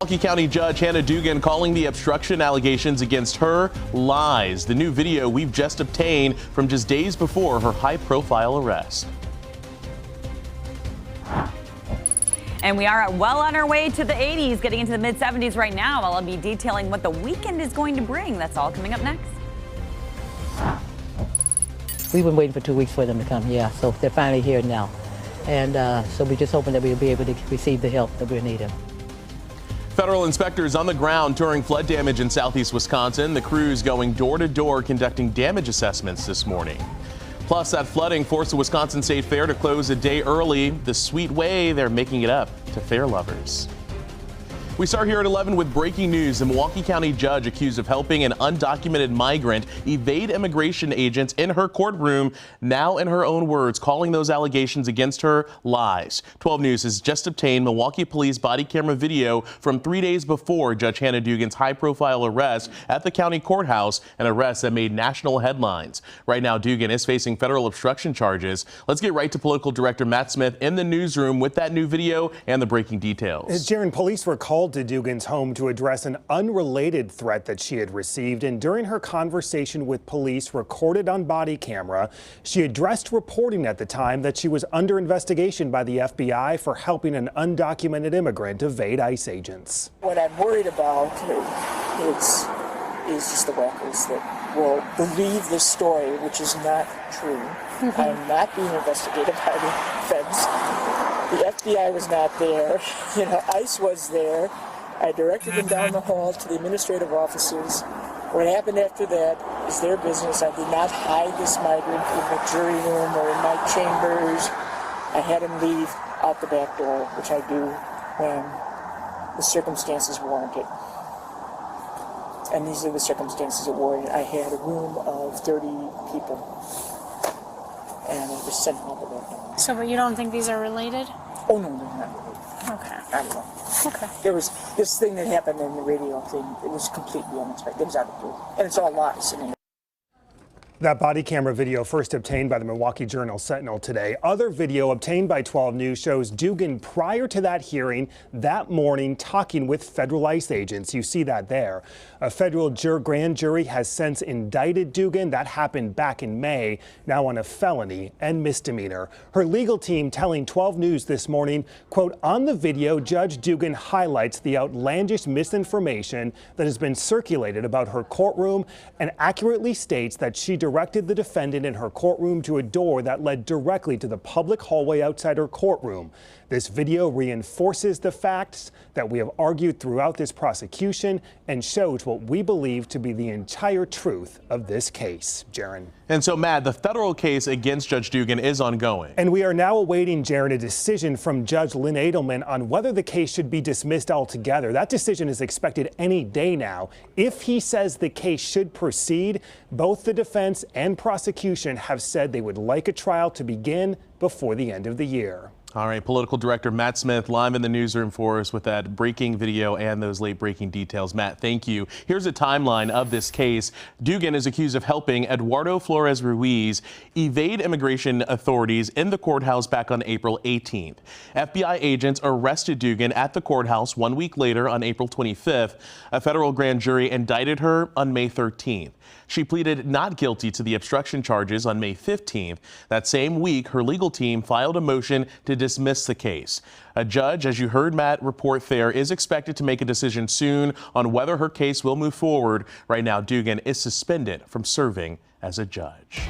Milwaukee County Judge Hannah Dugan calling the obstruction allegations against her lies. The new video we've just obtained from just days before her high-profile arrest. And we are well on our way to the 80s, getting into the mid-70s right now. I'll be detailing what the weekend is going to bring. That's all coming up next. We've been waiting for 2 weeks for them to come, so they're finally here now. And so we're just hoping that we'll be able to receive the help that we're needing. Federal inspectors on the ground touring flood damage in southeast Wisconsin. The crews going door to door conducting damage assessments this morning. Plus, that flooding forced the Wisconsin State Fair to close a day early. The sweet way they're making it up to fair lovers. We start here at 11 with breaking news. A Milwaukee County judge accused of helping an undocumented migrant evade immigration agents in her courtroom, now in her own words, calling those allegations against her lies. 12 News has just obtained Milwaukee police body camera video from 3 days before Judge Hannah Dugan's high-profile arrest at the county courthouse, an arrest that made national headlines. Right now, Dugan is facing federal obstruction charges. Let's get right to political director Matt Smith in the newsroom with that new video and the breaking details. Jaron, police were called to Dugan's home to address an unrelated threat that she had received, and during her conversation with police recorded on body camera, she addressed reporting at the time that she was under investigation by the FBI for helping an undocumented immigrant evade ICE agents. What I'm worried about is just the wackos that will believe this story, which is not true. I'm not being investigated by the feds. The FBI was not there. ICE was there. I directed them down the hall to the administrative offices. What happened after that is their business. I did not hide this migrant in the jury room or in my chambers. I had him leave out the back door, which I do when the circumstances warrant it. And these are the circumstances that warrant it. I had a room of 30 people. And I was sent out the back door. So, but you don't think these are related? Oh, no, they're not related. Okay. I don't know. Okay. There was this thing that happened in the radio thing. It was completely unexpected. It was out of the blue. And it's all lies. That body camera video first obtained by the Milwaukee Journal-Sentinel today. Other video obtained by 12 News shows Dugan prior to that hearing that morning talking with federal ICE agents. You see that there. A federal grand jury has since indicted Dugan. That happened back in May, now on a felony and misdemeanor. Her legal team telling 12 News this morning, quote, on the video, Judge Dugan highlights the outlandish misinformation that has been circulated about her courtroom and accurately states that she directed the defendant in her courtroom to a door that led directly to the public hallway outside her courtroom. This video reinforces the facts that we have argued throughout this prosecution and shows what we believe to be the entire truth of this case. Jaron. And so, Matt, the federal case against Judge Dugan is ongoing. And we are now awaiting, Jaron, a decision from Judge Lynn Edelman on whether the case should be dismissed altogether. That decision is expected any day now. If he says the case should proceed, both the defense and prosecution have said they would like a trial to begin before the end of the year. All right, political director Matt Smith live in the newsroom for us with that breaking video and those late breaking details. Matt, thank you. Here's a timeline of this case. Dugan is accused of helping Eduardo Flores Ruiz evade immigration authorities in the courthouse back on April 18th. FBI agents arrested Dugan at the courthouse 1 week later on April 25th. A federal grand jury indicted her on May 13th. She pleaded not guilty to the obstruction charges on May 15th. That same week, her legal team filed a motion to dismiss the case. A judge, as you heard Matt report there, is expected to make a decision soon on whether her case will move forward. Right now, Dugan is suspended from serving as a judge.